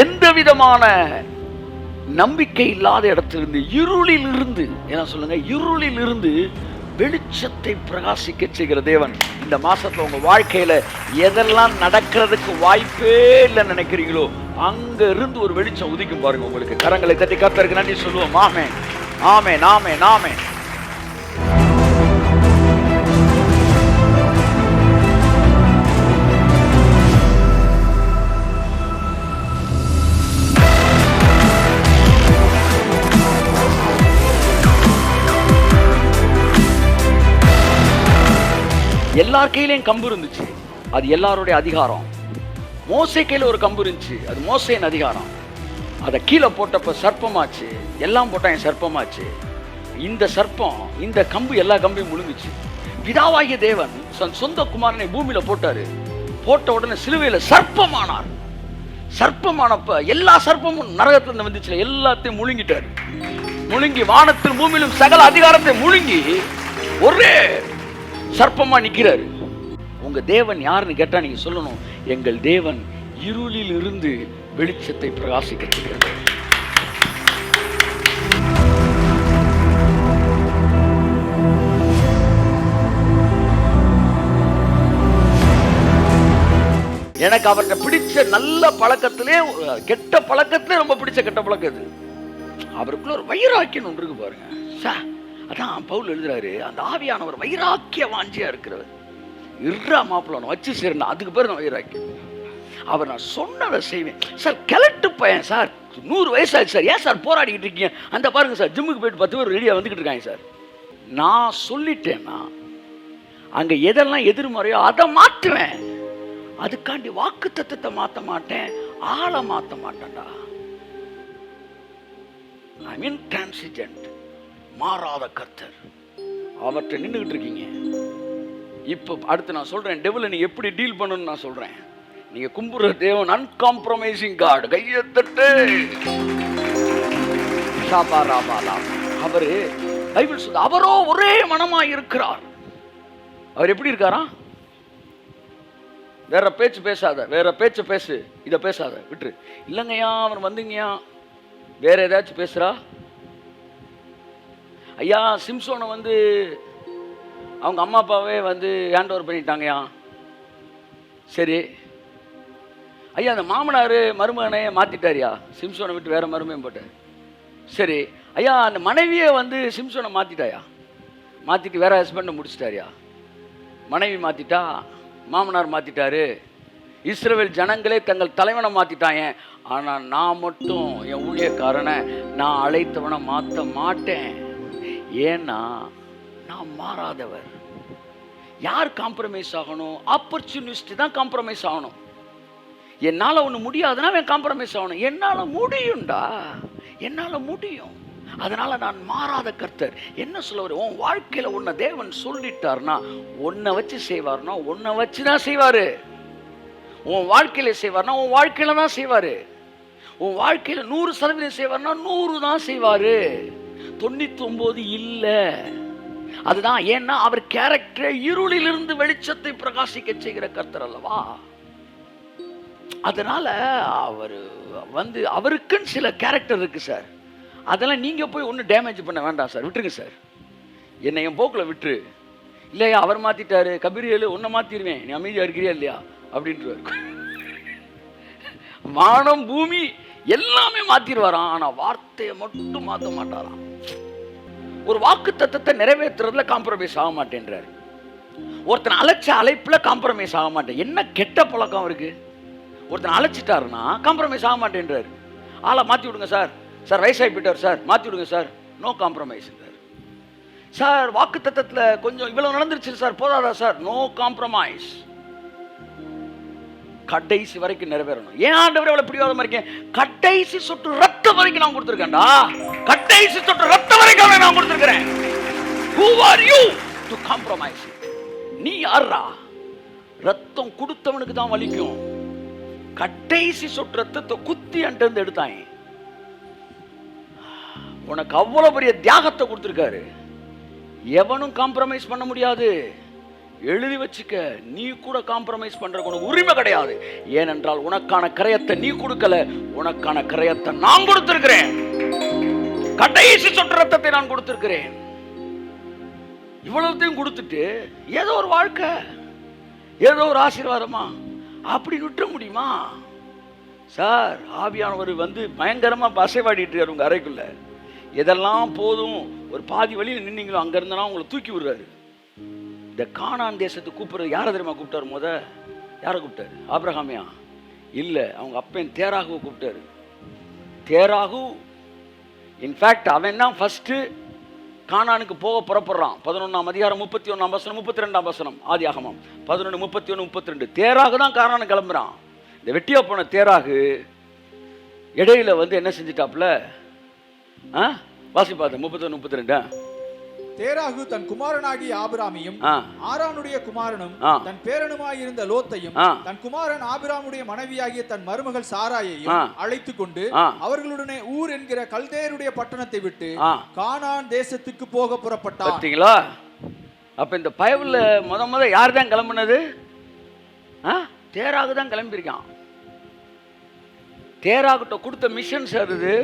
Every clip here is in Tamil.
எந்த விதமான நம்பிக்கை இல்லாத இடத்திலிருந்து, இருளில் இருந்து, என்ன சொல்லுங்க, இருளில் இருந்து வெளிச்சத்தை பிரகாசிக்க செய்கிற தேவன் இந்த மாசத்துல உங்க வாழ்க்கையில எதெல்லாம் நடக்கிறதுக்கு வாய்ப்பே இல்லைன்னு நினைக்கிறீங்களோ அங்க இருந்து ஒரு வெளிச்சம் உதிக்கும் பாருங்க. உங்களுக்கு கரங்களை தட்டி கர்த்தருக்கு நன்றி சொல்லுவோம். ஆமென், ஆமென், ஆமென், ஆமென். எல்லார் கையிலையும் கம்பு இருந்துச்சு, அது எல்லாருடைய அதிகாரம். மோசே கையில ஒரு கம்பு இருந்துச்சு, அது மோசேயின் அதிகாரம். அதை கீழே போட்டப்ப சர்ப்பமாச்சு, எல்லாம் போட்டாங்க சர்ப்பமாச்சு. இந்த சர்ப்பம், இந்த கம்பு எல்லா கம்பையும் முழுங்குச்சு. பிதாவாகிய தேவன் சொந்த குமாரனை பூமியில போட்டாரு. போட்ட உடனே சிலுவையில சர்ப்பமானார். சர்ப்பமானப்ப எல்லா சர்ப்பமும் நரகத்துல வந்துச்சு, எல்லாத்தையும் முழுங்கிட்டாரு. முழுங்கி வானத்தில் பூமியிலும் சகல அதிகாரத்தை முழுங்கி ஒரே சர்ப்பமா நிக்கிறாரு. உங்க தேவன் யாருன்னு கேட்டா நீங்க சொல்லணும், எங்கள் தேவன் இருளில் இருந்து வெளிச்சத்தை பிரகாசிக்க செய்கிறார். எனக்கு அவர்கிட்ட பிடிச்ச நல்ல பழக்கத்திலே, கெட்ட பழக்கத்திலே ரொம்ப பிடிச்ச கெட்ட பழக்கம் இது. அவருக்குள்ள ஒரு வைராக்கியம் ஒன்று இருக்கு பாருங்க. அதான் பவுல் எழுதுறாரு, அந்த ஆவியானவர் வைராக்கிய வாஞ்சியா இருக்கிறவர். இருறா மாப்பிள்ள வச்சு சேரணும், அதுக்கு பேர் நான் வைராக்கியம். அவர் நான் சொன்னதை செய்வேன் சார். கிழட்டு பையன் சார், 100 வயசாச்சு சார், ஏன் சார் போராடிக்கிட்டு இருக்கீங்க? அந்த பாருங்க சார், ஜிம்முக்கு போயிட்டு 10 பேர் ரெடியாக வந்துக்கிட்டு இருக்காங்க சார். நான் சொல்லிட்டேன்னா அங்கே எதெல்லாம் எதிர்மறையோ அதை மாற்றுவேன். அதுக்காண்டி வாக்கு தத்துவத்தை மாற்ற மாட்டேன், ஆளை மாற்ற மாட்டேன்டா. ஐ மீன் டிரான்சிஜென்ட், மாறாத கர்த்தர். அவற்றை நின்றுகிட்டு இருக்கீங்க. இப்போ அடுத்து நான் சொல்றேன், டெவிலை நீ எப்படி டீல் பண்ணணும்னு நான் சொல்றேன். நீங்க கும்புற தேவன் அன்காம்ப்ரமைசிங் காட். கையத்தட்டு. அவரு பைபிள் சொல்லுது, அவரோ ஒரே மனமாய் இருக்கிறார். அவர் எப்படி இருக்காரா? வேற பேச்சு பேசாத, வேற பேச்சு பேசு, இதை பேசாத, விட்டுரு. இல்லைங்கய்யா அவர் வந்துங்கய்யா வேற ஏதாச்சும் பேசுறா. ஐயா சிம்சோனை வந்து அவங்க அம்மா அப்பாவே வந்து ஹேண்ட் ஓவர் பண்ணிட்டாங்கய்யா. சரி ஐயா, அந்த மாமனார் மருமகனை மாற்றிட்டாரியா, சிம்சோனை விட்டு வேற மருமையும் போட்டார். சரி ஐயா, அந்த மனைவியை வந்து சிம்சோனை மாற்றிட்டாயா, மாற்றிட்டு வேற ஹஸ்பண்டை முடிச்சிட்டாரியா. மனைவி மாற்றிட்டா, மாமனார் மாற்றிட்டாரு, இஸ்ரவேல் ஜனங்களே தங்கள் தலைவனை மாற்றிட்டாங்க. ஆனால் நான் மட்டும் என் ஊழியக்காரனை நான் அழைத்தவனை மாற்ற மாட்டேன். ஏன்னா நான் மாறாதவர். யார் காம்ப்ரமைஸ் ஆகணும்? ஆப்பர்ச்சுனிஸ்ட் தான் காம்ப்ரமைஸ் ஆகணும். என்னால் ஒன்று முடியாதுன்னா அவன் காம்ப்ரமைஸ் ஆகணும். என்னால் முடியும்டா, என்னால் முடியும். அதனால நான் மாறாத கர்த்தர். என்ன சொல்லுவார்? உன் வாழ்க்கையில உன்னை தேவன் சொல்லிட்டார்னா உன்னை வச்சு செய்வார்னா உன்னை வச்சு தான் செய்வாரு. உன் வாழ்க்கையில செய்வார்னா உன் வாழ்க்கையில தான் செய்வாரு. உன் வாழ்க்கையில 100% செய்வார்னா 100 தான் செய்வாரு, 99 இல்லை. அதுதான். ஏன்னா அவர் கேரக்டரை இருளிலிருந்து வெளிச்சத்தை பிரகாசிக்க செய்கிற கர்த்தர் அல்லவா. அதனால அவர் வந்து அவருக்குன்னு சில கேரக்டர் இருக்கு சார். அதெல்லாம் நீங்க போய் ஒன்றும் டேமேஜ் பண்ண வேண்டாம் சார், விட்டுருங்க சார். என்னை என் போக்கில் விட்டுரு. இல்லையா அவர் மாத்திட்டாரு, கபீரியலு உன்னை மாத்திடுவேன், நீ அமைதியா இருக்கிறியா இல்லையா அப்படின்ட்டு. வானம் பூமி எல்லாமே மாத்திடுவாராம், ஆனா வார்த்தையை மட்டும் மாற்ற மாட்டாராம். ஒரு வாக்கு தத்தத்தை நிறைவேற்றுறதுல காம்ப்ரமைஸ் ஆக மாட்டேன்றாரு. ஒருத்தனை அழைச்ச அழைப்புல காம்ப்ரமைஸ் ஆக மாட்டேன். என்ன கெட்ட பழக்கம் இருக்கு? ஒருத்தனை அழைச்சிட்டாருன்னா காம்ப்ரமைஸ் ஆக மாட்டேன்றாரு. ஆளை மாற்றி விடுங்க சார், சார் வயசாகி போயிட்டார் சார், மாற்றி விடுங்க சார், நோ காம்ப்ரமைஸ் சார். வாக்கு தத்தத்தில் கொஞ்சம் இவ்வளவு நடந்துருச்சு சார், போதாதா சார், நோ காம்ப்ரமைஸ். கடைசி வரைக்கும் நிறைவேறணும். ஏன் ஆண்டவரே இவ்வளவு பிடிவாதமா இருக்கேன்? கடைசி சொட்டு ரத்தம் வரைக்கும் நான் கொடுத்துருக்கேன்டா, கடைசி சொட்டு ரத்தம் வரைக்கும் நான் கொடுத்துருக்கிறேன். Who are you to compromise? நீ யாரா? ரத்தம் கொடுத்தவனுக்கு தான் வலிக்கும். கடைசி சொட்டு ரத்தத்தை குத்தி அண்டு எடுத்தாங்க. உனக்கு அவ்வளவு பெரிய தியாகத்தை கொடுத்திருக்காரு, எவனும் காம்ப்ரமைஸ் பண்ண முடியாது. எழுதி வச்சுக்க. நீ கூட காம்ப்ரமைஸ் பண்றதுக்கு உனக்கு உரிமை கிடையாது. ஏனென்றால் உனக்கான கிரயத்தை நீ கொடுக்கல, உனக்கான கிரயத்தை நான் கொடுத்திருக்கிறேன். கடைசி சொட்டு ரத்தத்தை நான் கொடுத்திருக்கிறேன். இவ்வளவுத்தையும் கொடுத்துட்டு ஏதோ ஒரு வாழ்க்கை, ஏதோ ஒரு ஆசீர்வாதமா அப்படி விட்டுற முடியுமா சார்? ஆவியானவர் வந்து பயங்கரமா அசைவாடிட்டு இருக்காரு உங்க அறைக்குள்ள. எதெல்லாம் போதும் ஒரு பாதி வழியில் நின்னீங்களோ அங்க இருந்தாலும் உங்களை தூக்கி விடுறாரு. இந்த கானான் தேசத்துக்கு கூப்பிடுறது யாரை தெரியுமா கூப்பிட்டாரு? யாரை கூப்பிட்டாரு? ஆபிரகாமியா? இல்ல, அவங்க அப்பன் தேராகுவை கூப்பிட்டாரு. தேராகு இன்ஃபேக்ட் அவன் தான் ஃபர்ஸ்ட் கானானுக்கு போக புறப்படுறான். 11ஆம் அதிகாரம் 31ஆம் வசனம் 32ஆம் வசனம் ஆதியாகமம் 11, 31, 32. தேராகு தான் கானானு கிளம்புறான். இந்த வெட்டியா போன தேராகு இடையில வந்து என்ன செஞ்சிட்டாப்ல? வாசி பார்த்தேன் 31, 32. தேராகு தன் குமாரனாகிய ஆபிராமையும் ஆரானுடைய குமாரனும் தன் பேரனுமாயிருந்த லோத்தையும் தன் குமாரன் ஆபிராமுடைய மனைவியாகிய தன் மருமகள் சாராயையும் அழைத்துக் கொண்டு அவர்களுடனே ஊர் என்கிற கல்தேருடைய பட்டணத்தை விட்டு கானான் தேசத்துக்கு போக புறப்பட்டான். பார்த்தீங்களா? அப்ப இந்த பைபிள்ல முத யார் தான் கிளம்புனது? தேராகு தான் கிளம்பியிருக்கான். தேராகிட்ட கொடுத்த மிஷன்ஸ் அது.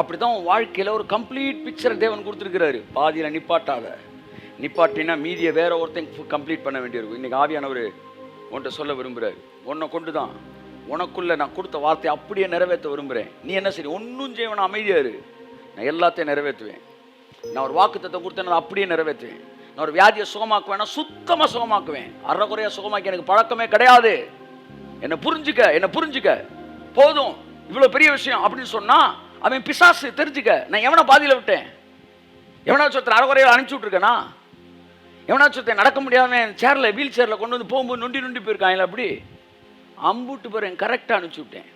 அப்படிதான் வாழ்க்கையில் ஒரு கம்ப்ளீட் பிக்சர் தேவன் கொடுத்துருக்கிறாரு. பாதியில் நிப்பாட்டினா மீதியை வேற ஒருத்தன் கம்ப்ளீட் பண்ண வேண்டியிருக்கும். இன்னைக்கு ஆவியானவர் உன்கிட்ட சொல்ல விரும்புகிறார். உன்னை கொண்டு தான் உனக்குள்ள நான் கொடுத்த வார்த்தையை அப்படியே நிறைவேற்ற விரும்புகிறேன். நீ என்ன சரி ஒன்றும் செய்வேன், அமைதியாரு. நான் எல்லாத்தையும் நிறைவேற்றுவேன். நான் ஒரு வாக்குத்தத்தை கொடுத்தேன், அப்படியே நிறைவேற்றுவேன். நான் ஒரு வியாதியை சுகமாக்குவேன்னா சுத்தமாக சுகமாக்குவேன். அறகுறையாக சுகமாக்கி எனக்கு பழக்கமே கிடையாது. என்னை புரிஞ்சுக்க போதும், இவ்வளோ பெரிய விஷயம் அப்படின்னு சொன்னால் அவன் பிசாசு. தெரிஞ்சுக்க, நான் எவனை பாதியில் விட்டேன்? எவனாச்சும் ஒருத்தர் அறகுறையில் அனுப்பிச்சி விட்ருக்கேனா? எவனாச்சும் ஒருத்தர் நடக்க முடியாமல் சேரில் வீல் சேரில் கொண்டு வந்து போகும்போது நொண்டி போயிருக்காங்களா? அப்படி அம்புட்டு பேர் கரெக்டாக அனுப்பிச்சி விட்டேன்.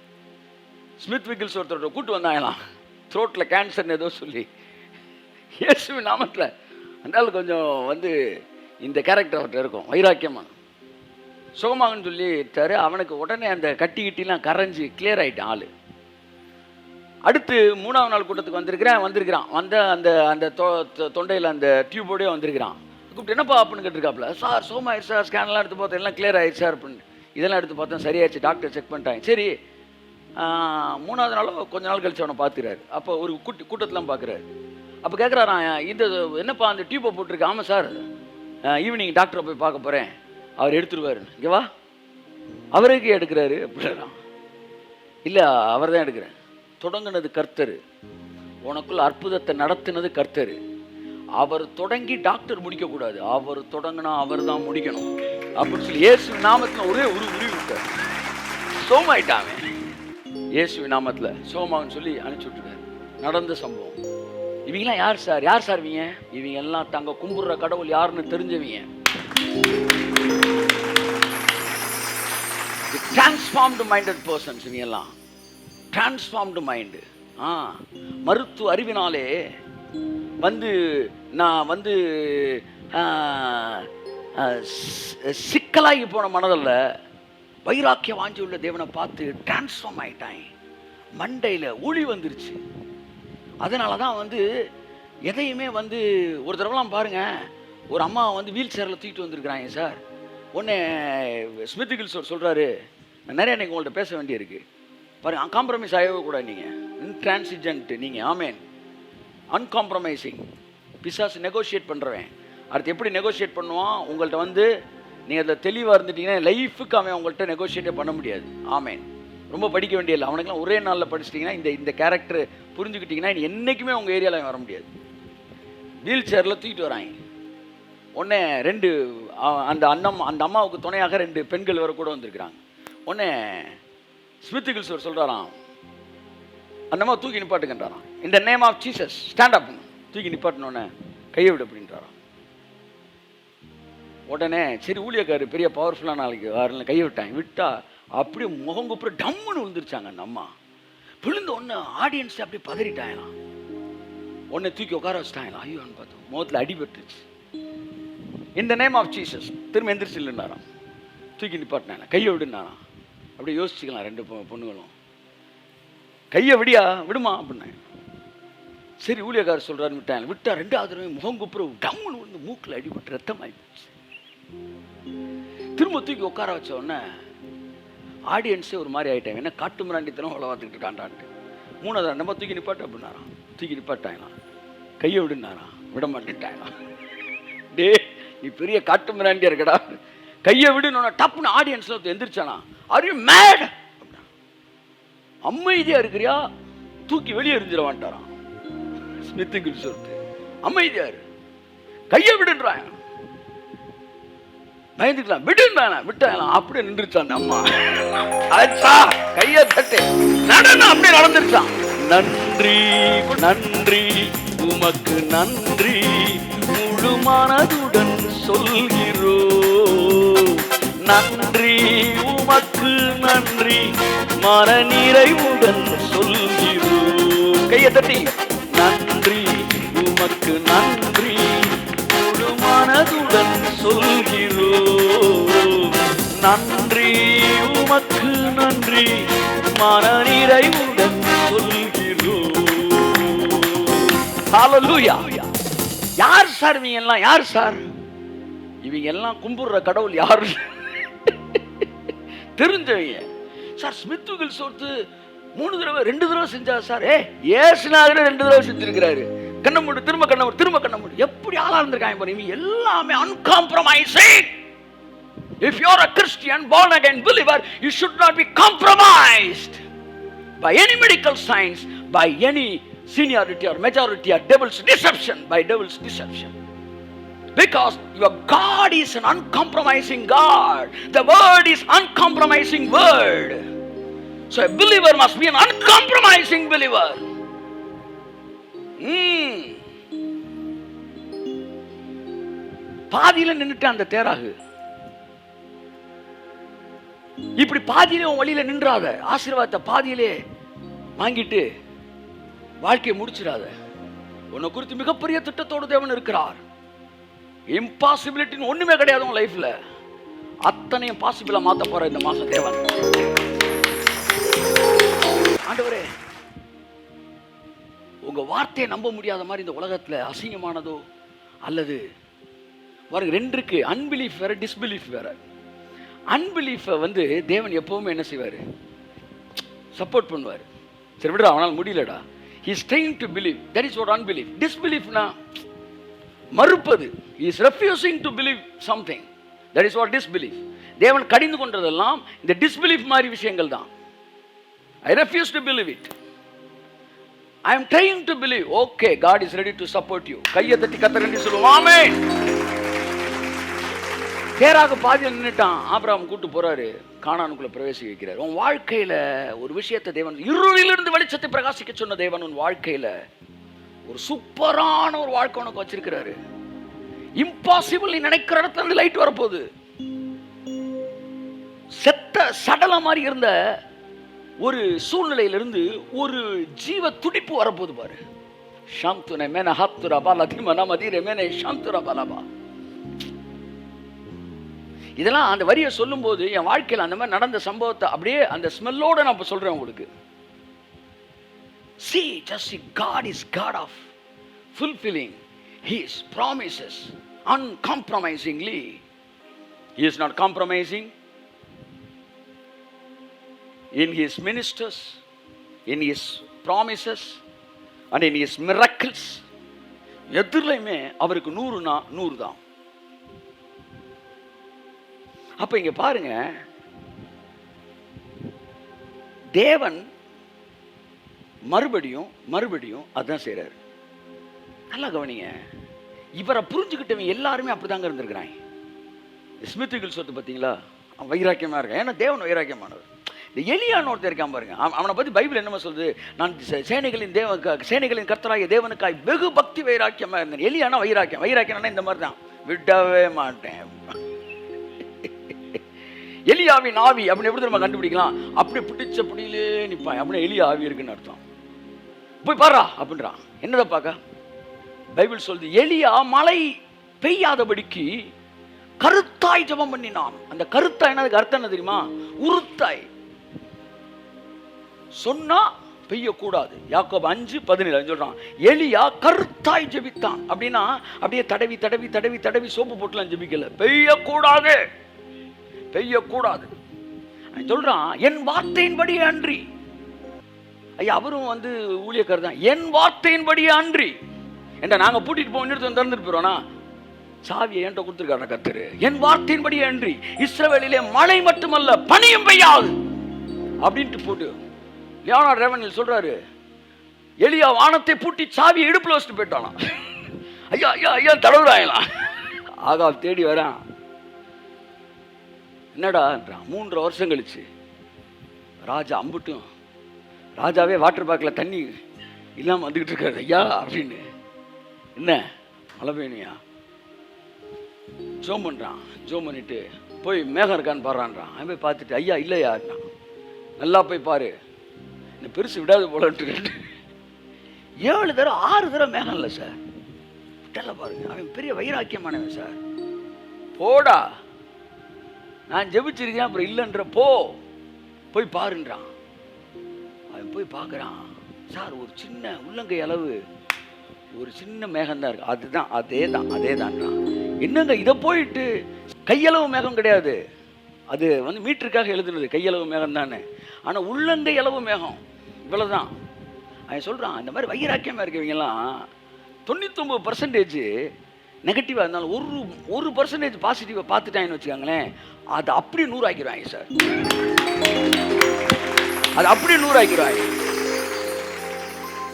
ஸ்மித் விக்கில்ஸ் ஒருத்தர் கூட்டு வந்தாங்களாம், த்ரோட்டில் கேன்சர்னு ஏதோ சொல்லி. இயேசுவின் நாமத்தில் அதனால கொஞ்சம் வந்து இந்த கேரக்டர் அவர்கிட்ட இருக்கும், வைராக்கியமாக சுகமாகன்னு சொல்லிட்டாரு. அவனுக்கு உடனே அந்த கட்டிலாம் கரைஞ்சி கிளியர் ஆகிட்டான் ஆள். அடுத்து 3ஆவது நாள் கூட்டத்துக்கு வந்திருக்கிறான். அந்த அந்த தொண்டையில் அந்த டியூபோடய வந்திருக்கிறான். கூப்பிட்டு என்னப்பா அப்படின்னு கேட்டிருக்காப்புல. சார் சுகமாயிடுச்சு சார், ஸ்கேன்லாம் எடுத்து பார்த்தேன், எல்லாம் கிளியர் ஆயிடுச்சு சார் அப்படின்னு. இதெல்லாம் எடுத்து பார்த்தேன், சரியாயிடுச்சு, டாக்டர் செக் பண்ணிட்டாங்க. சரி, 3ஆவது நாளும் கொஞ்ச நாள் கழிச்சு அவனை பார்த்துக்கிறாரு. அப்போ ஒரு கூட்டத்தெலாம் பார்க்குறாரு. அப்போ கேட்குறாரான், இந்த என்னப்பா அந்த டியூப்பை போட்டிருக்கு? ஆமாம் சார், ஈவினிங் டாக்டரை போய் பார்க்க போகிறேன், அவர் எடுத்துருவார். இங்கே வா. அவருக்கு எடுக்கிறாரு அப்படின்னா? இல்லை, அவர் தான் எடுக்கிறேன். தொடங்கினது கர்த்தர், உனக்குள்ள அற்புதத்தை நடத்தினது கர்த்தர். அவர் தொடங்கி டாக்டர் முடிக்கக்கூடாது, அவர் தொடங்கினா அவர் தான் முடிக்கணும் அப்படின்னு சொல்லி இயேசு நாமத்தில் ஒரே உருவி விட்டார். சோமாயிட்டாங்க. இயேசு நாமத்தில் சோமான்னு சொல்லி அனுப்பிச்சு விட்டுருக்காரு. நடந்த சம்பவம். இவங்கெல்லாம் யார் சார்? இவங்க எல்லாம் தங்க கும்பிடுற கடவுள் யாருன்னு தெரிஞ்சவங்க. Transformed minded persons. இவங்க எல்லாம் டிரான்ஸ்ஃபார்ம்டு மைண்டு. மருத்துவ அறிவினாலே வந்து நான் வந்து சிக்கலாகி போன மனதில் வைராக்கிய வாஞ்சி உள்ள தேவனை பார்த்து டிரான்ஸ்ஃபார்ம் ஆகிட்டாங்க. மண்டையில் ஒளி வந்துருச்சு. அதனால தான் வந்து எதையுமே வந்து ஒரு தடவைலாம் பாருங்கள், ஒரு அம்மா வந்து வீல் சேரில் தூக்கிட்டு வந்திருக்கிறாங்க சார். ஒன்று ஸ்மித் விக்கில்ஸ் சொல்கிறாரு, நான் நிறைய எனக்கு உங்கள்கிட்ட பேச வேண்டியிருக்கு பாருங்க. காம்ப்ரமைஸ் ஆகவே கூடாது. நீங்கள் இன்ட்ரான்சிஜென்ட், நீங்கள் ஆமேன், அன்காம்ப்ரமைசிங். பிசாசு நெகோஷியேட் பண்ணுறவன். அடுத்து எப்படி நெகோஷியேட் பண்ணுவான்? உங்கள்கிட்ட வந்து நீங்கள் அதில் தெளிவாக இருந்துட்டீங்கன்னா லைஃபுக்கு அவன் உங்கள்கிட்ட நெகோஷியேட்டே பண்ண முடியாது. ஆமேன். ரொம்ப படிக்க வேண்டியதில்லை. அவனுக்குலாம் ஒரே நாளில் படிச்சிட்டிங்கன்னா, இந்த கேரக்டர் புரிஞ்சுக்கிட்டிங்கன்னா என்றைக்குமே உங்கள் ஏரியாவில் வர முடியாது. வீல் சேரில் தூக்கிட்டு வராங்க. உடனே அந்த அம்மாவுக்கு துணையாக 2 பெண்கள் வர கூட வந்திருக்கிறாங்க. உடனே ஸ்மித் விக்கில்ஸ் சொல்கிறாராம், அந்த அம்மா தூக்கி நிப்பாட்டுக்கின்றாராம். இந்த name of Jesus stand up. தூக்கி நிப்பாட்டினோடனே கையை விடு அப்படின்றாராம். உடனே சரி, ஊழியக்காரு பெரிய பவர்ஃபுல்லாக நாளைக்கு வாரில் கையை விட்டா அப்படியே முகங்குப்புற டம்முன்னு விழுந்துருச்சாங்க. அந்த அம்மா விழுந்த ஒன்று ஆடியன்ஸ் அப்படி பதறிட்டாங்களாம். உடனே தூக்கி உட்கார வச்சுட்டாங்களாம். ஐயோன்னு பார்த்தோம், முகத்தில் அடிபட்டுருச்சு. இந்த நேம் ஆஃப் ஜீசஸ். திரும்ப எந்திரிச்சு இல்லைன்னாராம். தூக்கி நிப்பாட்டினாங்க. கையை விடுனாராம். அப்படியே யோசிச்சுக்கலாம் 2 பொண்ணுங்களும். கையை விடுமா அப்படின்னாங்க. சரி, ஊழியக்காரர் சொல்கிறாருன்னு விட்டாங்க. விட்டா 2வது முகங்குப்புற டம்முன்னு வந்து மூக்கில் அடிபட்டு ரத்தம் ஆகிடுச்சு. திரும்ப தூக்கி உட்கார வச்ச உடனே ஆடியன்ஸே ஒரு மாதிரி ஆகிட்டாங்க. என்ன காட்டு மிராண்டித்தனம் அவ்வளோ பார்த்துக்கிட்டு இருக்காண்டான்ட்டு. மூணாவது நம்ம தூக்கி நிப்பாட்ட அப்படின்னாராம். தூக்கி நிப்பாட்டாங்களாம். கையை விடுனாராம். விட மாட்டேன்ட்டாங்களாம். டே நீ பெரிய காட்டு மிராண்டியா இருக்கடா, கையை விடுன்னு டப்புன்னு ஆடியன்ஸ்ல எந்திரிச்சானா. Are you mad? அமைதியா இருக்கிறியா, தூக்கி வெளியே எறிஞ்சிடவான்ட்டாராம். ஸ்மித்துக்கு சொல்லிட்டு அமைதியா இரு, கையை விடுன்றான். பயந்துக்கலாம், விடுன்றான விட்டாங்களாம். அப்படியே நின்றுச்சான் அம்மா. அச்சா கையை தட்டு நடனம் அப்படியே நடந்துருச்சான். நன்றி நன்றி உமக்கு நன்றி முழு மனதுடன் சொல்கிறோ. நன்றி உமக்கு நன்றி மன நிறைவுடன் சொல்கிறோ. கையை தட்டி நன்றி உமக்கு நன்றி முழு மனதுடன் சொல்கிறோ. நன்றி உமக்கு நன்றி மன நிறைவுடன் சொல்கிறோ. ஹல்லேலூயா. யார் சார் இவங்க எல்லாம்? யார் சார் இவங்க எல்லாம்? கும்பிடுற கடவுள் யாரு? தெரிஞ்சவங்க சார். ஸ்மித்துகள் சொத்து 3 தடவை 2 தடவை செஞ்சா சார். ஏசுநாதரே 2 தடவை செஞ்சிருக்கிறாரு. கண்ண மூடு, திரும்ப கண்ண மூடு, திரும்ப கண்ண மூடு. எப்படி ஆளா இருந்திருக்காங்க பாருங்க. இவங்க எல்லாமே uncompromising. If you are a Christian born again believer, you should not be compromised by any medical science, by any seniority or majority or devil's deception, by devil's deception. Because your God is an uncompromising God. The word is uncompromising word. So a believer must be an uncompromising believer. பாதியில நின்னுட்டு அந்த தேராகு. இப்படி பாதியிலே உன் வழியில நின்றாத. ஆசீர்வாதத்தை பாதியிலே வாங்கிட்டு வாழ்க்கையை முடிச்சிடாத. உன்னை குறித்து மிகப்பெரிய திட்டத்தோடு தேவன் இருக்கிறார். இம்பாசிபிலிட்டின்னு ஒண்ணுமே கிடையாது உன் லைஃப்ல. அத்தனையும் பாசிபிளா மாத்த போற இந்த மாசம் தேவன். ஆண்டவரே, உங்க வார்த்தையை நம்ப முடியாத மாதிரி இந்த உலகத்துல அசிங்கமானதோ அல்லது பாருங்க, 2 இருக்கு. அன்பிலீஃப் வேற, டிஸ்பிலீஃப் வேற. அன்பிலீஃபை தேவன் எப்பவுமே என்ன செய்வாரு? சப்போர்ட் பண்ணுவார். சரி விடுறா, அவனால் முடியலடா. He is trying to believe. That is what unbelief. Disbelief na மறுப்பது. He is refusing to believe something. That is what disbelief. தேவன் கடிந்து கொண்டதெல்லாம் இந்த disbelief மாதிரி விஷயங்கள் தான். I refuse to believe it. I am trying to believe. Okay, God is ready to support you. கையை தட்டி கர்த்தரை சொல்லுவோம். ஆமென். தேராக பாதியில் நின்னுட்டான். ஆபிரகாம் கூட்டு போறாரு, கானானுக்குள்ள பிரவேசிக்க வைக்கிறார். உன் வாழ்க்கையில ஒரு விஷயத்தை தேவன், இருளிலிருந்து வெளிச்சத்தை பிரகாசிக்க சொன்ன தேவன் உன் வாழ்க்கையில ஒரு சூப்பரான ஒரு வாழ்க்கை உனக்கு வச்சிருக்கிறாரு. இம்பாசிபிள் நீ நினைக்கிற இடத்துல இருந்து லைட் வரப்போகுது. செத்த சடல மாதிரி இருந்த ஒரு சூழ்நிலையிலிருந்து ஒரு ஜீவ துடிப்பு வரப்போகுது பாரு. சாந்துன மேன ஹத்துரா பாலதிம நமதிர மேன சாந்துரா பாலபா. இதெல்லாம் அந்த வரியை சொல்லும் போது என் வாழ்க்கையில் அந்த மாதிரி நடந்த சம்பவத்தை அப்படியே அந்த ஸ்மெல்லோட நான் இப்போ சொல்றேன் உங்களுக்கு. See, just see, God is God of fulfilling His promises uncompromisingly. He is not compromising in His ministers, in His promises and in His miracles. எதிரிலையுமே அவருக்கு 100னா 100 தான். அப்ப இங்க பாருங்க, தேவன் மறுபடியும் அதான் செய்றாரு. நல்லா கவனிங்க. இவரை புரிஞ்சுக்கிட்டவங்க எல்லாருமே அப்படிதாங்க இருந்திருக்கிறாங்க. ஸ்மித்துகள் சொத்து பார்த்தீங்களா, அவன் வைராக்கியமா இருக்கான். ஏன்னா தேவன் வைராக்கியமானவர். இந்த எலியான்னு ஒருத்தர் இருக்கான் பாருங்க. அவனை பத்தி பைபிள் என்னமா சொல்லுது? நான் சேனைகளின் கர்த்தராகிய தேவனுக்காய் வெகு பக்தி வைராக்கியமா இருந்தேன். எலியானா வைராக்கியம்னா இந்த மாதிரி தான், விடவே மாட்டேன். எலியாவின் ஆவி அப்படின்னு எப்படி நம்ம கண்டுபிடிக்கலாம்? அப்படி பிடிச்ச பிடியிலே நிற்பான். அப்படின்னா எலியா ஆவி இருக்குன்னு அர்த்தம். போய் பாரா அப்படின்றான். என்னதை பார்க்க? பைபிள் சொல்லுது, எலியா மழை பெய்யாதபடிக்கு கருத்தாய் ஜெபம் பண்ணினான். அந்த கருத்தாய் என்னதுக்கு அர்த்தம் என்ன தெரியுமா? உருத்தாய். சொன்னா பெய்யக்கூடாது. யாக்கோபு 5:17 சொல்றான், எலியா கருத்தாய் ஜெபித்தான். அப்படின்னா அப்படியே தடவி சோப்பு போட்டுலாம் ஜெபிக்கல. பெய்யக்கூடாது. பெய்யக்கூடாது. சொல்றான், என் வார்த்தையின்படியே அன்றி. ஐயா அவரும் வந்து ஊழியக்காரர் தான். என் வார்த்தையின்படியே அன்றி என்ற நாங்க பூட்டிட்டு போய் நிறுத்தம் திறந்துட்டு போறோம்னா சாவியை என்கிட்ட கொடுத்துருக்காரு கர்த்தர். என் வார்த்தையின்படியே அன்றி இஸ்ரவேலிலே மழை மட்டுமல்ல பனியும் பெய்யாது அப்படின்ட்டு போட்டு லியோனார்டோ ரெவனில் சொல்றாரு, எலியா வானத்தை பூட்டி சாவியை இடுப்புல வச்சுட்டு போயிட்டாலாம். ஐயா ஐயா ஐயா தடவுறாங்களாம். ஆகா தேடி வரான். என்னடான்றான். 3 வருஷம் கழிச்சு ராஜா அம்புட்டும் ராஜாவே வாட்டர் பேக்கில் தண்ணி இல்லாமல் வந்துக்கிட்டு இருக்காரு. ஐயா அப்படின்னு, என்ன மழை பெய்யணியா? ஜோம் பண்ணுறான். ஜோம் பண்ணிட்டு போய் மேகம் இருக்கான்னு பாடுறான்றான். அவன் போய் பார்த்துட்டு, ஐயா இல்லையா, நல்லா போய் பாரு, இந்த பெருசு விடாது போலன்ட்டு 7 தடவை 6 தடவை மேகம் இல்லை சார். விட்டல பாருங்க, அவன் பெரிய வைராக்கியமானவன் சார். போடா, நான் ஜெபிச்சிருக்கேன் அப்புறம் இல்லைன்ற, போய் பாருன்றான். அவன் போய் பார்க்குறான். சார் ஒரு சின்ன உள்ளங்கை அளவு ஒரு சின்ன மேகம் தான் இருக்கு. அதுதான் அதே தான்றான். என்னங்க இதை போயிட்டு கையளவு மேகம் கிடையாது, அது வந்து மீட்டருக்காக எழுதுனது, கையளவு மேகம் தானே, ஆனால் உள்ளங்கை அளவு மேகம் இவ்வளோதான். அவன் சொல்கிறான், இந்த மாதிரி வைராக்கியமாக இருக்கவங்கெல்லாம் 99% நெகட்டிவாக இருந்தாலும் 1% பாசிட்டிவாக பார்த்துட்டாங்கன்னு வச்சுக்காங்களேன், அது அப்படியே 100 ஆக்கிடுவாங்க சார். அது அப்படியே 100 ஆக்கிடுவாங்க.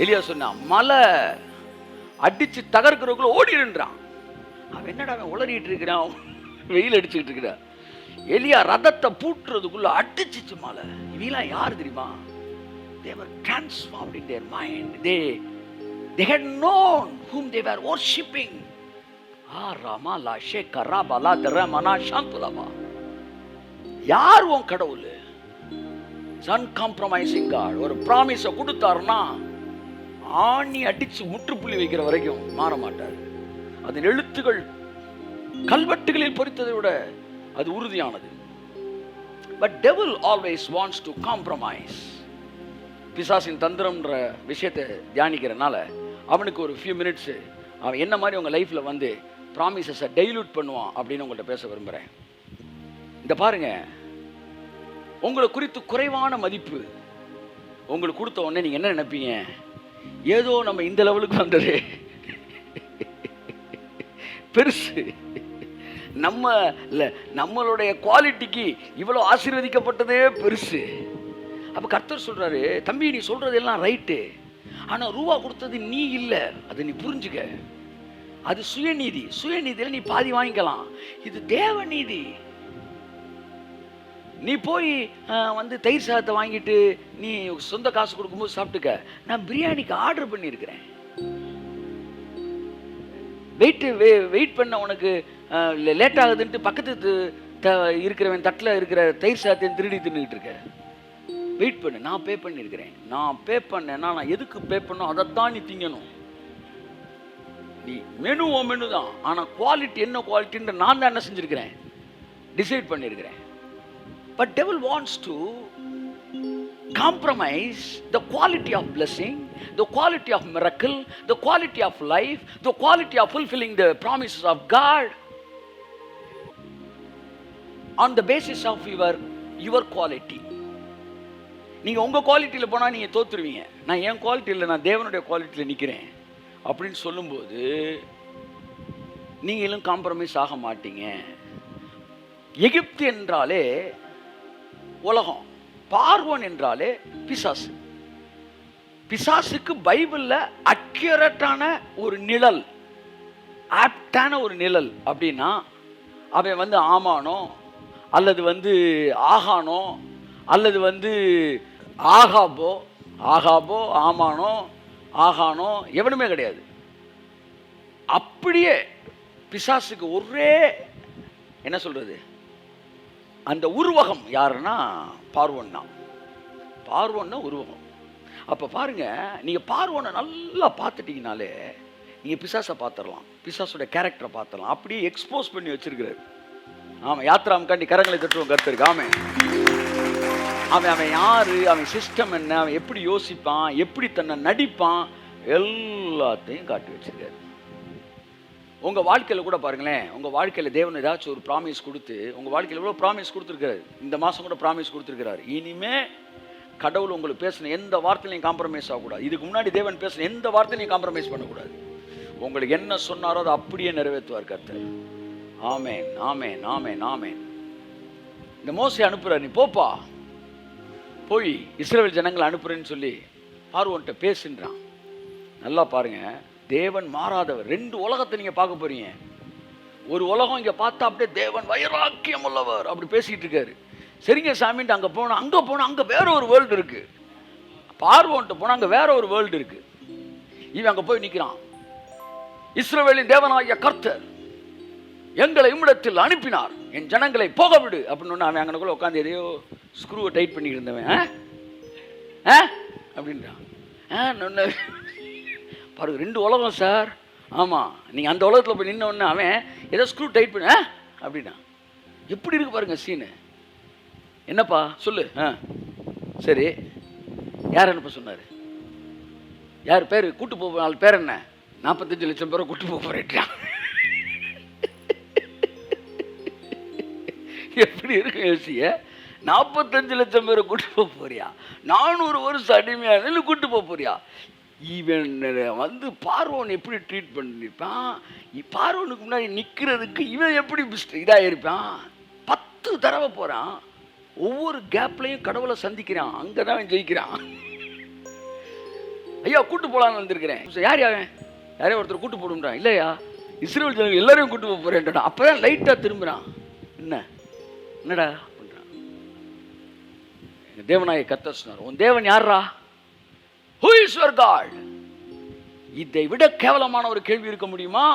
எலியா சொன்னான், மலை அடிச்சு தகர்க்கிறவங்கள ஓடிடுன்றான். அவன் என்னடா அவன் உளறிட்டு இருக்கிறான், வெயில் அடிச்சுக்கிட்டு இருக்கிறான். எலியா ரதத்தை பூட்டுறதுக்குள்ள அடிச்சிச்சு மலை. இவெல்லாம் யார் தெரியுமா? They were transformed in their mind. They had known whom they were worshipping. ராமாலா ஷேகராபாலா தரமனா சாந்துலபா. யார் உன் கடவுள்? Uncompromising God. ஒரு ப்ராமிஸை கொடுத்தாருன்னா ஆணி அடிச்சு முற்றுப்புள்ளி வைக்கிற வரைக்கும் மாற மாட்டார். அதன் எழுத்துக்கள் கல்வெட்டுகளில் பொறித்ததை விட அது உறுதியானது. But devil always wants to compromise. பிசாசின் தந்திரம்ன்ற விஷயத்தை தியானிக்கிறனால அவனுக்கு ஒரு ஃபியூ மினிட்ஸ் அவன் என்ன மாதிரி உங்கள் லைஃப்பில் வந்து ப்ராமிசஸை டைலூட் பண்ணுவான் அப்படின்னு உங்கள்கிட்ட பேச விரும்புகிறேன். இந்த பாருங்க, உங்களை குறித்து குறைவான மதிப்பு உங்களுக்கு கொடுத்த உடனே நீங்கள் என்ன நினைப்பீங்க? ஏதோ நம்ம இந்த லெவலுக்கு வந்தது பெருசு, நம்மளுடைய குவாலிட்டிக்கு இவ்வளோ ஆசீர்வதிக்கப்பட்டதே பெருசு. அப்போ கர்த்தர் சொல்கிறாரு, தம்பி நீ சொல்கிறது எல்லாம் ரைட்டு, ஆனால் ரூபா கொடுத்தது நீ இல்லை, அதை நீ புரிஞ்சுக்க. அது சுயநீதி. சுயநீதியில் நீ பாதி வாங்கிக்கலாம். இது தேவநீதி. நீ போய் வந்து தயிர் சாதத்தை வாங்கிட்டு நீ சொந்த காசு கொடுக்கும்போது சாப்பிட்டுக்க. நான் பிரியாணிக்கு ஆர்டர் பண்ணியிருக்கிறேன். வெயிட் பண்ண உனக்கு லேட் ஆகுதுன்ட்டு பக்கத்து இருக்கிறவன் தட்டில் இருக்கிற தயிர் சாதத்தையும் திருடி தின்னுக்கிட்டு இருக்க. வெயிட் பண்ணு, நான் பே பண்ணியிருக்கிறேன். நான் பே பண்ணேன்னா நான் எதுக்கு பே பண்ணணும் அதைத்தான் நீ திங்கணும். நீ மெனு தான், ஆனால் குவாலிட்டி என்ன குவாலிட்டின்ற நான் தான் என்ன செஞ்சுருக்கிறேன், டிசைட் பண்ணியிருக்கிறேன். But devil wants to compromise the quality of blessing, the quality of miracle, the quality of life, the quality of fulfilling the promises of God on the basis of your quality. நீங்கள் உங்கள் குவாலிட்டியில் போனால் நீங்கள் தோற்றுருவீங்க. நான் என் குவாலிட்டியில், நான் தேவனுடைய குவாலிட்டியில் நிற்கிறேன் அப்படின்னு சொல்லும்போது நீங்களும் காம்ப்ரமைஸ் ஆக மாட்டீங்க. எகிப்து என்றாலே உலகம், பார்வோன் என்றாலே பிசாசு. பிசாசுக்கு பைபிளில் அக்யூரேட்டான ஒரு நிழல், ஆப்டான ஒரு நிழல் அப்படின்னா அவன் வந்து ஆமானோ அல்லது வந்து ஆகானோ அல்லது வந்து ஆகாபோ ஆமானோ ஆகானோ எவனுமே கிடையாது. அப்படியே பிசாசுக்கு ஒரே என்ன சொல்றது, அந்த உருவகம் யாருன்னா பார்வோன் தான். பார்வோன்னா உருவகம். அப்போ பாருங்க, நீங்கள் பார்வோனை நல்லா பார்த்துட்டீங்கனாலே நீங்கள் பிசாசை பார்த்துடலாம், பிசாசோட கேரக்டரை பார்த்துடலாம். அப்படியே எக்ஸ்போஸ் பண்ணி வச்சிருக்கிறாரு. ஆமாம், யாத்ராமுக்காண்டி கரங்களை தட்டுவோம் கர்த்தருக்கு. ஆமாம். அவன் யாரு, அவன் சிஸ்டம் என்ன, அவன் எப்படி யோசிப்பான், எப்படி தன்னை நடிப்பான், எல்லாத்தையும் காட்டி வச்சிருக்காரு. உங்கள் வாழ்க்கையில் கூட பாருங்களேன், உங்கள் வாழ்க்கையில் தேவன் ஏதாச்சும் ஒரு ப்ராமிஸ் கொடுத்து, உங்கள் வாழ்க்கையில் எவ்வளோ ப்ராமிஸ் கொடுத்துருக்காரு. இந்த மாதம் கூட ப்ராமிஸ் கொடுத்துருக்கிறாரு. இனிமே கடவுள் உங்களுக்கு பேசின எந்த வார்த்தையிலையும் காம்ப்ரமைஸ் ஆகக்கூடாது. இதுக்கு முன்னாடி தேவன் பேசின எந்த வார்த்தையிலையும் காம்ப்ரமைஸ் பண்ணக்கூடாது. உங்களுக்கு என்ன சொன்னாரோ அதை அப்படியே நிறைவேற்றுவார் கர்த்தர். ஆமேன், ஆமேன், ஆமேன், ஆமேன். இந்த மோசே அனுப்புகிறார், நீ போப்பா, போய் இஸ்ரவேல் ஜனங்களை அனுப்புறேன்னு சொல்லி பார்வோன்ட்ட பேசுன்றான். நல்லா பாருங்க, தேவன் மாறாதவர். 2 உலகத்தை நீங்க பார்க்க போறீங்க. ஒரு உலகம் இங்க பார்த்தா அப்படியே தேவன் வைராக்கியம் உள்ளவர் அப்படி பேசிட்டு இருக்காரு. சரிங்க சாமின்ட்டு அங்க போனா அங்க வேற ஒரு வேர்ல்டு இருக்கு. பார்வோன்ட்டு போனா அங்க வேற ஒரு வேர்ல்டு இருக்கு. இவன் அங்க போய் நிக்கிறான். இஸ்ரவேலின் தேவனாகிய கர்த்தர் எங்களை இம்மிடத்தில் அனுப்பினார், என் ஜனங்களை போக விடு அப்படின்னு. அவன் அங்கனக்குள்ள உட்காந்து எதையோ ஸ்க்ரூவை டைட் பண்ணிட்டு இருந்தவன் அப்படின்றான். பாருங்க, 2 உலகம் சார். ஆமாம், நீங்கள் அந்த உலகத்தில் போய் நின்ன உடனே அவன் ஏதோ ஸ்க்ரூ டைட் பண்ண அப்படின்னா எப்படி இருக்கு பாருங்க சீனு. என்னப்பா சொல்லு. சரி, யார் அனுப்ப சொன்னார்? யார் பேர் கூட்டு போக? நாலு பேர் என்ன? 45 லட்சம் பேரை கூட்டு போக போறேன். எப்படி இருக்கு யோசிய? 45 லட்சம் பேரை கூட்டு போக போறியா? 400 வருஷம் அடிமையான கூட்டு போக போறியா? இவன் வந்து பார்வோன் எப்படி ட்ரீட் பண்ணியிருப்பான்? பார்வோனுக்கு முன்னாடி நிற்கிறதுக்கு இவன் எப்படி இதாக இருப்பான்? 10 தடவை போகிறான். ஒவ்வொரு கேப்லையும் கடவுளை சந்திக்கிறான். அங்கே தான் அவன் ஜெயிக்கிறான். ஐயா கூட்டு போகலான்னு வந்திருக்கிறேன். யார் அவன்? யாரையும் ஒருத்தர் கூட்டு போடுன்றான். இல்லையா, இஸ்ரவேல் ஜனங்கள் எல்லாரையும் கூட்டு போக போகிறேன்டா. அப்போ தான் லைட்டாக திரும்புகிறான். என்னடா பண்ணுறான்? எங்கள் தேவனாய கர்த்தர் சொன்னார், உன் தேவன் யாரா? Who is your God? இதை விட கேவலமான ஒரு கேள்வி இருக்க முடியுமா?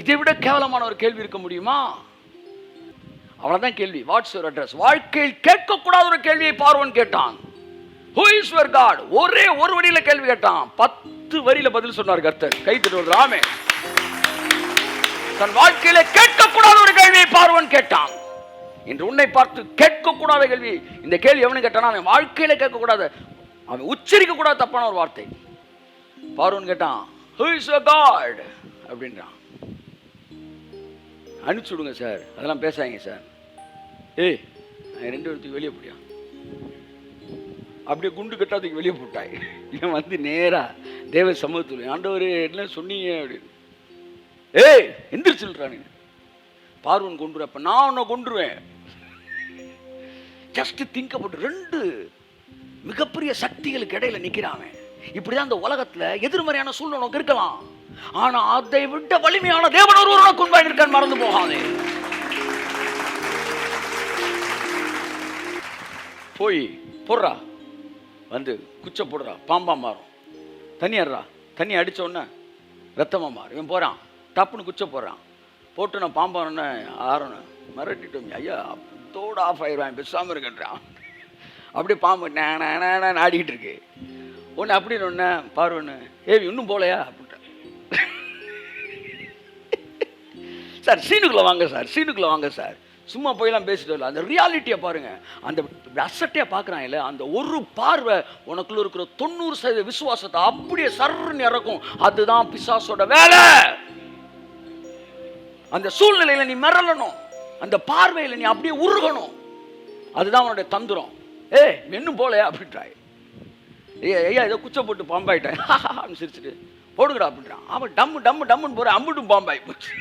இதை விட கேவலமான ஒரு கேள்வி இருக்க முடியுமா? அவ்வளவுதான் கேள்வி. What's your address? வாழ்க்கையில் கேட்கக்கூடாத ஒரு கேள்வியை பார்வோன் கேட்டான். Who is your God? ஒரே ஒரு வரியில கேள்வி கேட்டான். 10 வரியில பதில் சொன்னார் கர்த்தர். கை தட்டுவது ஆமென். தன் வாழ்க்கையில கேட்கக்கூடாத ஒரு கேள்வியை பார்வோன் கேட்டான். இன்று உன்னை பார்த்து கேட்கக்கூடாத கேள்வி. இந்த கேள்வி எவனு கேட்டானா? அவன் வாழ்க்கையில கேட்கக்கூடாத, அவன் உச்சரிக்க கூட தப்பான ஒரு வார்த்தை. பார்வோன் கேட்டான், Who is your God? அப்படின்றான். அனுப்பிச்சு விடுங்க சார், அதெல்லாம் பேசாதீங்க சார். ஏய், 2 இடத்துக்கு வெளியே போடியா? அப்படியே குண்டு கட்டாதுக்கு வெளியே போட்டாய். இவன் வந்து நேரா தேவ சமூகத்தில், ஆண்டவர் என்ன சொன்னீங்க அப்படின்னு. ஏய் எந்திரிச்சுறானு. பார்வோன் கொண்டுரு. அப்ப நான் உன்னை கொண்டுருவேன். Just think about. 2 மிகப்பெரிய சக்திகளுக்கு இடையில நிக்கிறான். இப்படிதான் இந்த உலகத்துல எதிர்மறையான சூழ்நிலை உனக்கு இருக்கலாம். ஆனா அதை விட வலிமையான தேவன் ஒருவர் உனக்கு உண்மையாக இருக்கான்னு மறந்து போகாதே. போய் போடுறா, வந்து குச்சை போடுறா, பாம்பா மாறும். தண்ணி ஆடுறா, தண்ணி அடிச்ச உடனே ரத்தமா மாறும். இவன் போறான், டப்புன்னு குச்சை போடுறான். போட்டு நான் பாம்பான ஆறணும் மிரட்டிட்டோம். ஐயா தோடு ஆஃப் ஆயிடுவான், பேசாம இருக்கின்றான். அப்படியே பாம்பு நான் ஆடிக்கிட்டு இருக்கு. ஒன்று அப்படின்னு ஒன்று பார்வன்னு, ஏவி இன்னும் போலையா அப்படின்ட்டு. சார் சீனுக்குள்ள வாங்க சார், சீனுக்குள்ள வாங்க சார். சும்மா போயெல்லாம் பேசிட்டு வரல. அந்த ரியாலிட்டியை பாருங்க. அந்த அசட்டையை பார்க்குறான் இல்லை, அந்த ஒரு பார்வை உனக்குள்ள இருக்கிற 90% விசுவாசத்தை அப்படியே சர்ன்னு இறக்கும். அதுதான் பிசாசோட வேலை. அந்த சூழ்நிலையில நீ மிரளணும், அந்த பார்வையில் நீ அப்படியே உருகணும். அதுதான் அவனுடைய தந்திரம். ஏய் இன்னும் போலையா அப்படின்றாய். ஐயா ஏதோ குச்சை போட்டு பாம்பாயிட்டேன் சிரிச்சுட்டு போடுங்கடா அப்படின்றான். அவன் டம்மு டம்மு டம்முன்னு போற, அம்புட்டும் பாம்பாய் போச்சு.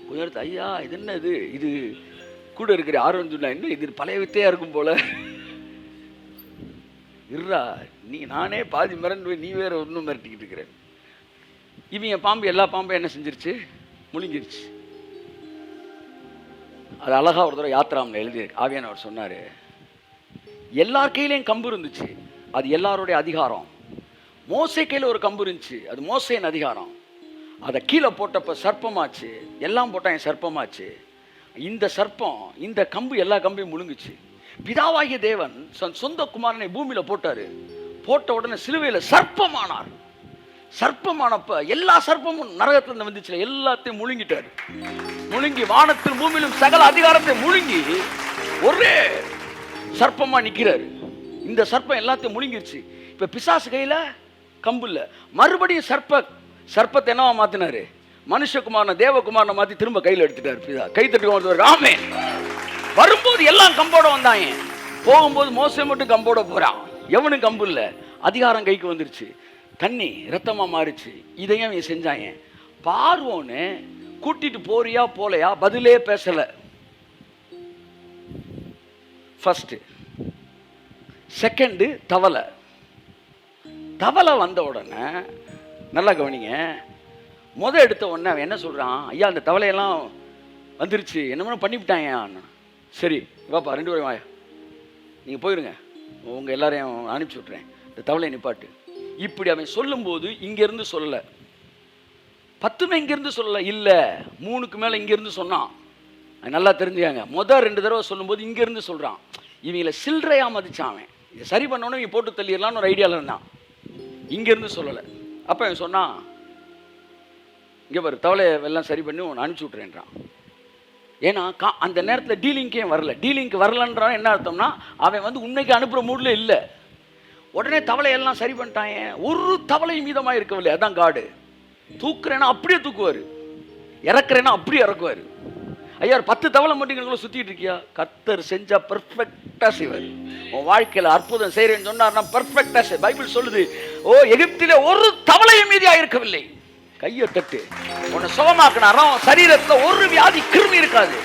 கொஞ்சம் எடுத்து, ஐயா இது என்ன இது கூட இருக்கிற ஆர்வம் சொன்னா, இன்னும் இது பழைய வித்தையா இருக்கும் போல. இருறா நீ, நானே பாதி மிரண்டு போய் நீ வேற ஒன்றும் மிரட்டிக்கிட்டு இருக்கிறேன். இவங்க பாம்பு எல்லா பாம்பும் என்ன செஞ்சிருச்சு? முழுங்கிருச்சு. அது அழகா ஒரு தடவை யாத்திராமில் எழுதியிருக்கு. ஆவியானவர் சொன்னாரு, எல்லார் கையிலையும் கம்பு இருந்துச்சு, அது எல்லாருடைய அதிகாரம். மோசே கையில் ஒரு கம்பு இருந்துச்சு, அது மோசேன் அதிகாரம். அதை கீழே போட்டப்ப சர்ப்பமாச்சு, எல்லாம் போட்டாங்க சர்ப்பமாச்சு. இந்த சர்ப்பம், இந்த கம்பு எல்லா கம்பையும் முழுங்குச்சு. பிதாவாகிய தேவன் சொந்த குமாரனை பூமியில போட்டாரு. போட்ட உடனே சிலுவையில சர்ப்பமானார். சர்ப்பமானப்ப எல்லா சர்ப்பமும் நரகத்துல வந்துச்சு, எல்லாத்தையும் முழுங்கிட்டாரு. முழுங்கி வானத்தில் பூமியிலும் சகல அதிகாரத்தை முழுங்கி ஒரே சர்ப்பமா நிக்கிறாரு. இந்த சர்ப்பம் எல்லாத்தையும் முழுங்கிருச்சு. இப்ப பிசாசு கையில கம்பு இல்ல. மறுபடியும் சர்ப்பத்தை என்னவா மாத்தினாரு? மனுஷகுமாரனை தேவகுமாரனை மாற்றி திரும்ப கையில் எடுத்துட்டார் பிதா. கை தட்டு ஆமென். வரும்போது எல்லாம் கம்போட வந்தாங்க, போகும்போது மோசே மட்டும் கம்போட போகிறான். எவனும் கம்பு இல்லை. அதிகாரம் கைக்கு வந்துருச்சு, தண்ணி ரத்தமாக மாறிச்சு. இதையும் இவன் செஞ்சாங்க. பார்வோன்னு கூட்டிட்டு போறியா போலையா பதிலே பேசலை. ஃபர்ஸ்ட். செகண்டு தவளை. தவளை வந்த உடனே நல்லா கவனிங்க, எடுத்த உடனே அவன் என்ன சொல்கிறான், ஐயா அந்த தவளையெல்லாம் வந்துருச்சு, என்னமோ பண்ணிவிட்டாங்க. சரி வாப்பா 2 பேரும் வாயா, நீங்கள் போயிருங்க, உங்கள் எல்லாரையும் அனுப்பிச்சி விட்றேன், இந்த தவளை நிப்பாட்டு. இப்படி அவன் சொல்லும்போது இங்கேருந்து சொல்லலை, 10 இங்கேருந்து சொல்லலை, இல்லை 3க்கு மேலே இங்கேருந்து சொன்னான். நல்லா தெரிஞ்சுக்காங்க. 2 தடவை சொல்லும்போது இங்கேருந்து சொல்கிறான். இவங்களை சில்லறையாக மதிச்சான். அவன் இதை சரி பண்ணோன்னு இவங்க போட்டு தள்ளிடலான்னு ஒரு ஐடியாவில் இருந்தான். இங்கேருந்து சொல்லலை. அப்போ அவன் சொன்னான், இங்கே பாரு தவளையை எல்லாம் சரி பண்ணி உன்னை அனுப்பிச்சி விட்றேன்றான். ஏன்னா அந்த நேரத்தில் டீலிங்கே வரல. டீலிங்க்கு வரலன்றான். என்ன அர்த்தம்னா அவன் வந்து உண்மைக்கு அனுப்புகிற மூடில் இல்லை. உடனே தவளையெல்லாம் சரி பண்ணிட்டாங்க. ஒரு தவளை மீதமாக இருக்கவில்லை. அதான் காடு. தூக்குறேன்னா அப்படியே தூக்குவார், இறக்குறேன்னா அப்படியே இறக்குவார். ஐயா 10 தவளை மட்டும் சுற்றிட்டு இருக்கியா, கர்த்தர் செஞ்சா பெர்ஃபெக்டாக செய்வார். உன் வாழ்க்கையில் அற்புதம் செய்கிறேன்னு சொன்னார்னா பெர்ஃபெக்டாக செய். பைபிள் சொல்லுது, எகிப்திலே ஒரு தவளையும் மீதியாக இருக்கவில்லை. கையை தட்டு, உன்னை சுகமாக்கினாராம். சரீரத்தில் ஒரு வியாதி கிருமி இருக்காது.